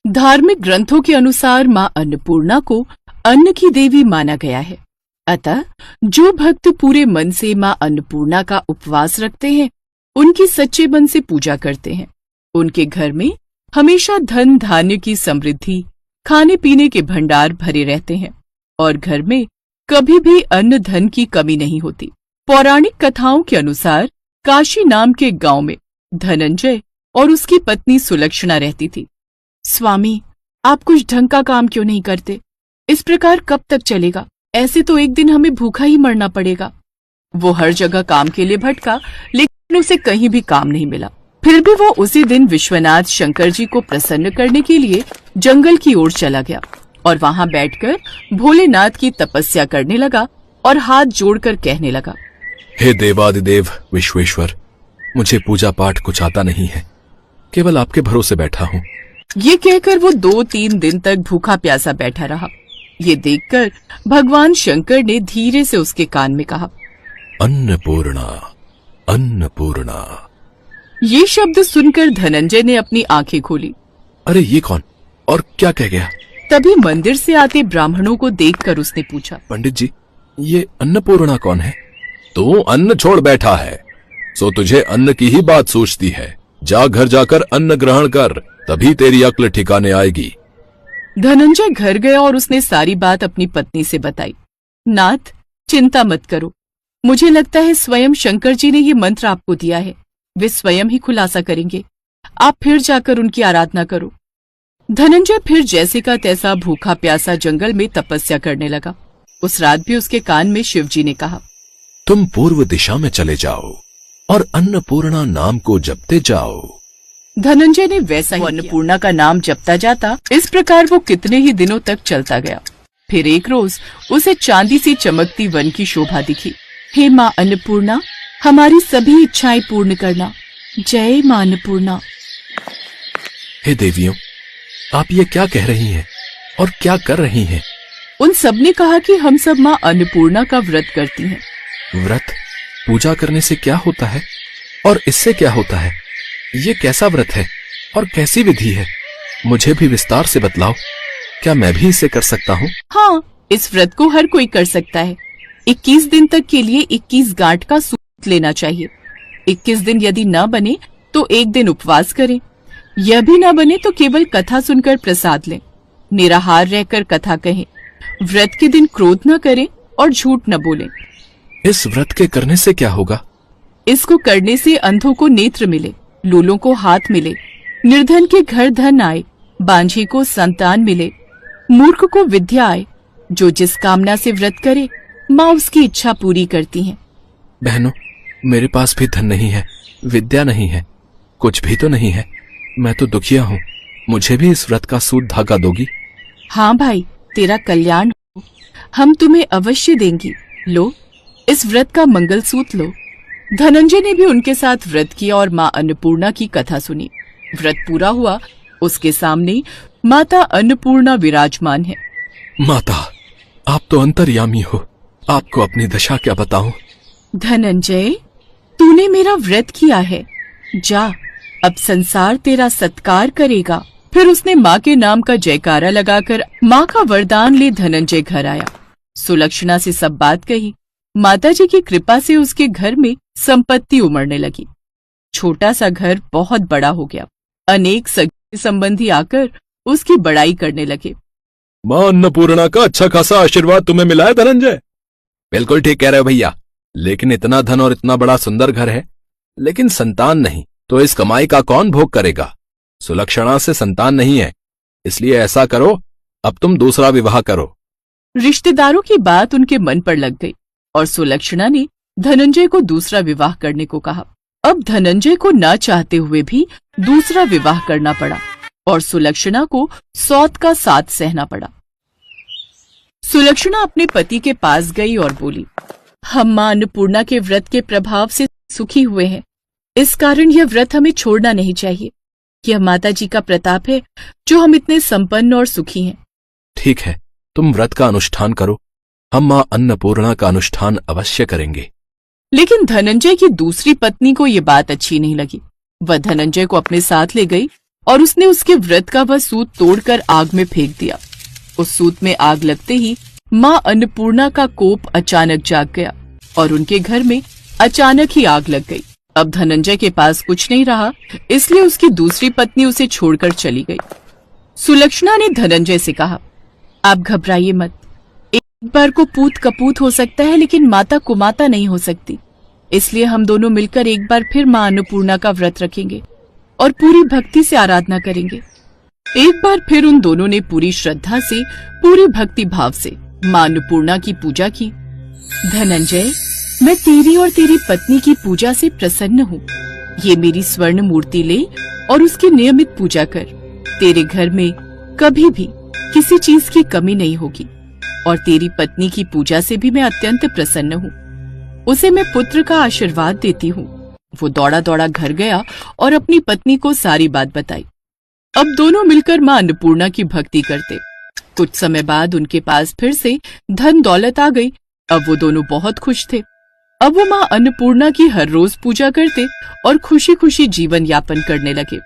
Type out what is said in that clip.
धार्मिक ग्रंथों के अनुसार माँ अन्नपूर्णा को अन्न की देवी माना गया है। अतः जो भक्त पूरे मन से माँ अन्नपूर्णा का उपवास रखते हैं, उनकी सच्चे मन से पूजा करते हैं, उनके घर में हमेशा धन धान्य की समृद्धि, खाने पीने के भंडार भरे रहते हैं और घर में कभी भी अन्न धन की कमी नहीं होती। पौराणिक कथाओं के अनुसार काशी नाम के गांव में धनंजय और उसकी पत्नी सुलक्षणा रहती थी। स्वामी, आप कुछ ढंग का काम क्यों नहीं करते? इस प्रकार कब तक चलेगा? ऐसे तो एक दिन हमें भूखा ही मरना पड़ेगा। वो हर जगह काम के लिए भटका, लेकिन उसे कहीं भी काम नहीं मिला। फिर भी वो उसी दिन विश्वनाथ शंकर जी को प्रसन्न करने के लिए जंगल की ओर चला गया और वहां बैठकर भोलेनाथ की तपस्या करने लगा और हाथ जोड़कर कहने लगा, हे देवादिदेव विश्वेश्वर, मुझे पूजा पाठ कुछ आता नहीं है, केवल आपके भरोसे बैठा हूँ। ये कहकर वो 2-3 दिन तक भूखा प्यासा बैठा रहा। ये देखकर भगवान शंकर ने धीरे से उसके कान में कहा, अन्नपूर्णा, अन्नपूर्णा। ये शब्द सुनकर धनंजय ने अपनी आंखें खोली। अरे ये कौन और क्या कह गया? तभी मंदिर से आते ब्राह्मणों को देखकर उसने पूछा, पंडित जी, ये अन्नपूर्णा कौन है? तू अन्न छोड़ बैठा है, सो तुझे अन्न की ही बात सूझती है। जा घर जाकर अन्न ग्रहण कर, तभी तेरी अक्ल ठिकाने आएगी। धनंजय घर गया और उसने सारी बात अपनी पत्नी से बताई। नाथ, चिंता मत करो, मुझे लगता है स्वयं शंकर जी ने ये मंत्र आपको दिया है। वे स्वयं ही खुलासा करेंगे। आप फिर जाकर उनकी आराधना करो। धनंजय फिर जैसे का तैसा भूखा प्यासा जंगल में तपस्या करने लगा। उस रात भी उसके कान में शिवजी ने कहा, तुम पूर्व दिशा में चले जाओ और अन्नपूर्णा नाम को जपते जाओ। धनंजय ने वैसा ही अन्नपूर्णा का नाम जपता जाता। इस प्रकार वो कितने ही दिनों तक चलता गया। फिर एक रोज उसे चांदी सी चमकती वन की शोभा दिखी। हे माँ अन्नपूर्णा, हमारी सभी इच्छाएं पूर्ण करना। जय माँ अन्नपूर्णा। हे देवियों, आप ये क्या कह रही हैं और क्या कर रही हैं? उन सब ने कहा कि हम सब माँ अन्नपूर्णा का व्रत करती हैं। व्रत? पूजा करने से क्या होता है और इससे क्या होता है? ये कैसा व्रत है और कैसी विधि है? मुझे भी विस्तार से बतलाओ। क्या मैं भी इसे कर सकता हूँ? हाँ, इस व्रत को हर कोई कर सकता है। 21 दिन तक के लिए 21 गांठ का सूत लेना चाहिए। 21 दिन यदि न बने तो एक दिन उपवास करें। यह भी न बने तो केवल कथा सुनकर प्रसाद लें। निराहार रहकर कथा कहें। व्रत के दिन क्रोध न करें और झूठ न बोलें। इस व्रत के करने से क्या होगा? इसको करने से अंधों को नेत्र मिले, लूलों को हाथ मिले, निर्धन के घर धन आए, बांझे को संतान मिले, मूर्ख को विद्या आए। जो जिस कामना से व्रत करे, माँ उसकी इच्छा पूरी करती हैं। बहनों, मेरे पास भी धन नहीं है, विद्या नहीं है, कुछ भी तो नहीं है। मैं तो दुखिया हूँ। मुझे भी इस व्रत का सूत धागा दोगी? हाँ भाई, तेरा कल्याण हो। हम तुम्हें अवश्य देंगी। लो, इस व्रत का मंगलसूत्र लो। धनंजय ने भी उनके साथ व्रत किया और माँ अन्नपूर्णा की कथा सुनी। व्रत पूरा हुआ। उसके सामने माता अन्नपूर्णा विराजमान है। माता, आप तो अंतर्यामी हो, आपको अपनी दशा क्या बताऊं? धनंजय, तूने मेरा व्रत किया है, जा, अब संसार तेरा सत्कार करेगा। फिर उसने माँ के नाम का जयकारा लगाकर माँ का वरदान ले धनंजय घर आया। सुलक्षणा से सब बात कही। माताजी की कृपा से उसके घर में संपत्ति उमड़ने लगी। छोटा सा घर बहुत बड़ा हो गया। अनेक सगे संबंधी आकर उसकी बड़ाई करने लगे। माँ अन्नपूर्णा का अच्छा खासा आशीर्वाद तुम्हें मिला है धनंजय। बिल्कुल ठीक कह रहे हो भैया, लेकिन इतना धन और इतना बड़ा सुंदर घर है, लेकिन संतान नहीं, तो इस कमाई का कौन भोग करेगा? सुलक्षणा से संतान नहीं है, इसलिए ऐसा करो, अब तुम दूसरा विवाह करो। रिश्तेदारों की बात उनके मन पर लग गई और सुलक्षणा ने धनंजय को दूसरा विवाह करने को कहा। अब धनंजय को न चाहते हुए भी दूसरा विवाह करना पड़ा और सुलक्षणा को सौत का साथ सहना पड़ा। सुलक्षणा अपने पति के पास गई और बोली, हम माँ अन्नपूर्णा के व्रत के प्रभाव से सुखी हुए हैं। इस कारण यह व्रत हमें छोड़ना नहीं चाहिए। यह माता जी का प्रताप है जो हम इतने संपन्न और सुखी हैं। ठीक है, तुम व्रत का अनुष्ठान करो, हम माँ अन्नपूर्णा का अनुष्ठान अवश्य करेंगे। लेकिन धनंजय की दूसरी पत्नी को ये बात अच्छी नहीं लगी। वह धनंजय को अपने साथ ले गई और उसने उसके व्रत का वह सूत तोड़कर आग में फेंक दिया। उस सूत में आग लगते ही माँ अन्नपूर्णा का कोप अचानक जाग गया और उनके घर में अचानक ही आग लग गई। अब धनंजय के पास कुछ नहीं रहा, इसलिए उसकी दूसरी पत्नी उसे छोड़कर चली गई। सुलक्षणा ने धनंजय से कहा, आप घबराइए मत। एक बार को पूत कपूत हो सकता है, लेकिन माता कुमाता नहीं हो सकती। इसलिए हम दोनों मिलकर एक बार फिर माँ अन्नपूर्णा का व्रत रखेंगे और पूरी भक्ति से आराधना करेंगे। एक बार फिर उन दोनों ने पूरी श्रद्धा से, पूरी भक्ति भाव से माँ अन्नपूर्णा की पूजा की। धनंजय, मैं तेरी और तेरी पत्नी की पूजा से प्रसन्न हूँ। ये मेरी स्वर्ण मूर्ति ले और उसकी नियमित पूजा कर। तेरे घर में कभी भी किसी चीज की कमी नहीं होगी और तेरी पत्नी की पूजा से भी मैं अत्यंत प्रसन्न हूँ। उसे मैं पुत्र का आशीर्वाद देती हूँ। वो दौड़ा दौड़ा घर गया और अपनी पत्नी को सारी बात बताई। अब दोनों मिलकर माँ अन्नपूर्णा की भक्ति करते। कुछ समय बाद उनके पास फिर से धन दौलत आ गई। अब वो दोनों बहुत खुश थे। अब वो माँ अन्नपूर्णा की हर रोज पूजा करते और खुशी खुशी जीवन यापन करने लगे।